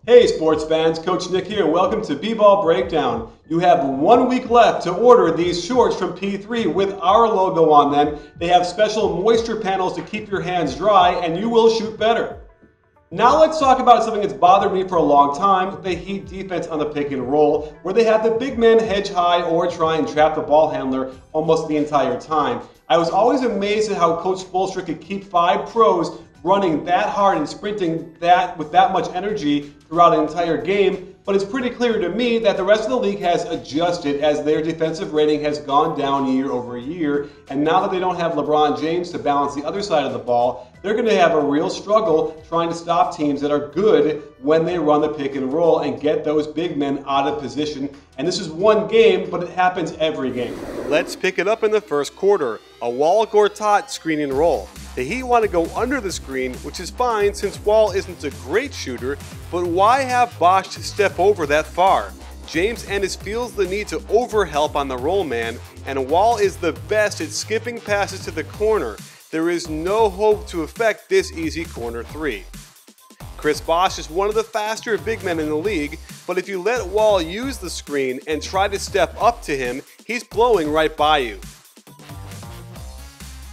Hey sports fans, Coach Nick here, and welcome to BBallBreakdown. You have 1 week left to order these shorts from P3 with our logo on them. They have special moisture panels to keep your hands dry, and you will shoot better. Now let's talk about something that's bothered me for a long time, the Heat defense on the pick and roll, where they have the big men hedge high or try and trap the ball handler almost the entire time. I was always amazed at how Coach Spoelstra could keep 5 pros running that hard and sprinting that with that much energy throughout an entire game, but it's pretty clear to me that the rest of the league has adjusted as their defensive rating has gone down year over year, and now that they don't have LeBron James to balance the other side of the ball, they're going to have a real struggle trying to stop teams that are good when they run the pick and roll and get those big men out of position. And this is one game, but it happens every game. Let's pick it up in the first quarter. A Wall-Gortat screen and roll. The Heat want to go under the screen, which is fine since Wall isn't a great shooter, but why have Bosh step over that far? James Ennis feels the need to overhelp on the roll man, and Wall is the best at skipping passes to the corner. There is no hope to affect this easy corner 3. Chris Bosh is one of the faster big men in the league, but if you let Wall use the screen and try to step up to him, he's blowing right by you.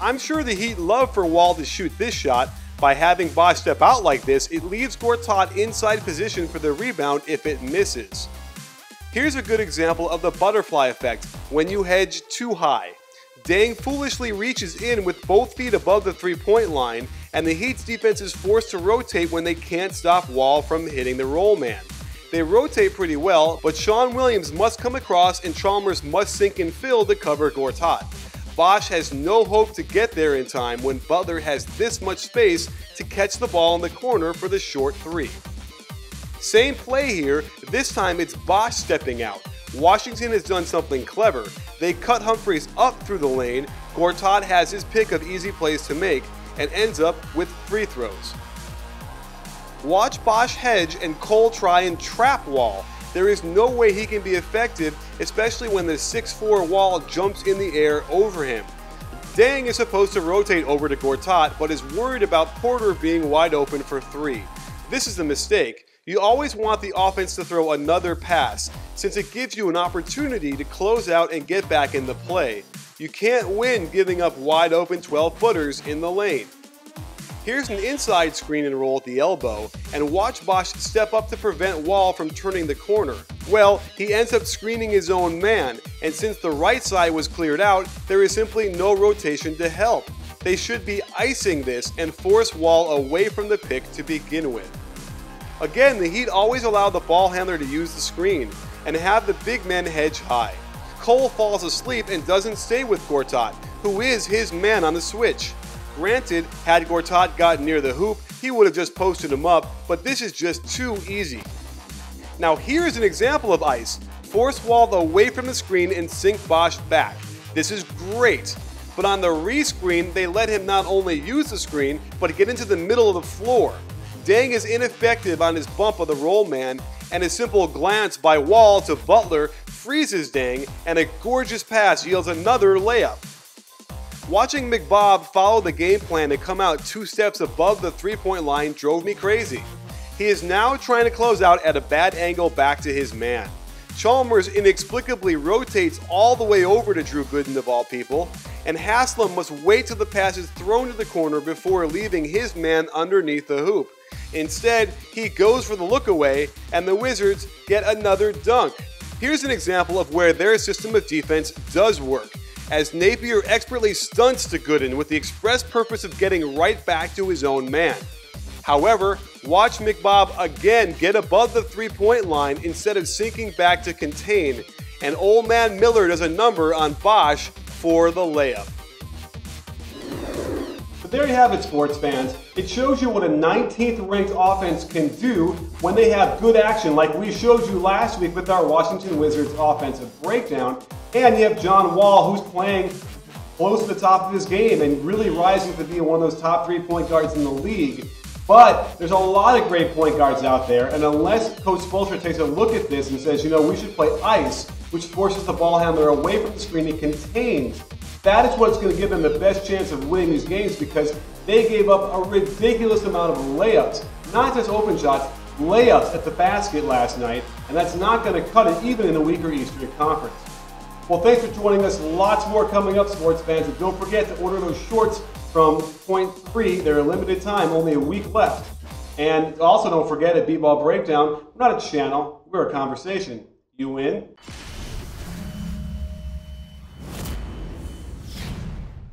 I'm sure the Heat love for Wall to shoot this shot. By having Bosh step out like this, it leaves Gortat inside position for the rebound if it misses. Here's a good example of the butterfly effect when you hedge too high. Dang foolishly reaches in with both feet above the three-point line, and the Heat's defense is forced to rotate when they can't stop Wall from hitting the roll man. They rotate pretty well, but Sean Williams must come across and Chalmers must sink and fill to cover Gortat. Bosh has no hope to get there in time when Butler has this much space to catch the ball in the corner for the short 3. Same play here, this time it's Bosh stepping out. Washington has done something clever. They cut Humphries up through the lane, Gortat has his pick of easy plays to make, and ends up with free throws. Watch Bosh hedge and Cole try and trap Wall. There is no way he can be effective, especially when the 6'4" Wall jumps in the air over him. Dang is supposed to rotate over to Gortat, but is worried about Porter being wide open for 3. This is a mistake. You always want the offense to throw another pass, since it gives you an opportunity to close out and get back in the play. You can't win giving up wide open 12-footers in the lane. Here's an inside screen and roll at the elbow, and watch Bosh step up to prevent Wall from turning the corner. Well, he ends up screening his own man, and since the right side was cleared out, there is simply no rotation to help. They should be icing this and force Wall away from the pick to begin with. Again, the Heat always allow the ball handler to use the screen, and have the big men hedge high. Cole falls asleep and doesn't stay with Gortat, who is his man on the switch. Granted, had Gortat gotten near the hoop, he would have just posted him up, but this is just too easy. Now here's an example of ice. Force Wall away from the screen and sink Bosh back. This is great, but on the re-screen, they let him not only use the screen, but get into the middle of the floor. Dang is ineffective on his bump of the roll man, and a simple glance by Wall to Butler freezes Dang, and a gorgeous pass yields another layup. Watching McBob follow the game plan to come out 2 steps above the three-point line drove me crazy. He is now trying to close out at a bad angle back to his man. Chalmers inexplicably rotates all the way over to Drew Gooden of all people, and Haslam must wait till the pass is thrown to the corner before leaving his man underneath the hoop. Instead, he goes for the look away, and the Wizards get another dunk. Here's an example of where their system of defense does work, as Napier expertly stunts to Gooden with the express purpose of getting right back to his own man. However, watch McBob again get above the three-point line instead of sinking back to contain, and old man Miller does a number on Bosh for the layup. But there you have it, sports fans. It shows you what a 19th ranked offense can do when they have good action, like we showed you last week with our Washington Wizards offensive breakdown. And you have John Wall, who's playing close to the top of his game and really rising to be one of those top 3-point guards in the league. But there's a lot of great point guards out there, and unless Coach Spoelstra takes a look at this and says, you know, we should play ice, which forces the ball handler away from the screen and contains, that is what's going to give them the best chance of winning these games, because they gave up a ridiculous amount of layups, not just open shots, layups at the basket last night, and that's not going to cut it even in a weaker Eastern Conference. Well, thanks for joining us. Lots more coming up, sports fans. And don't forget to order those shorts from Point 3. They're a limited time, only a week left. And also don't forget, at BBallBreakdown, we're not a channel, we're a conversation. You in?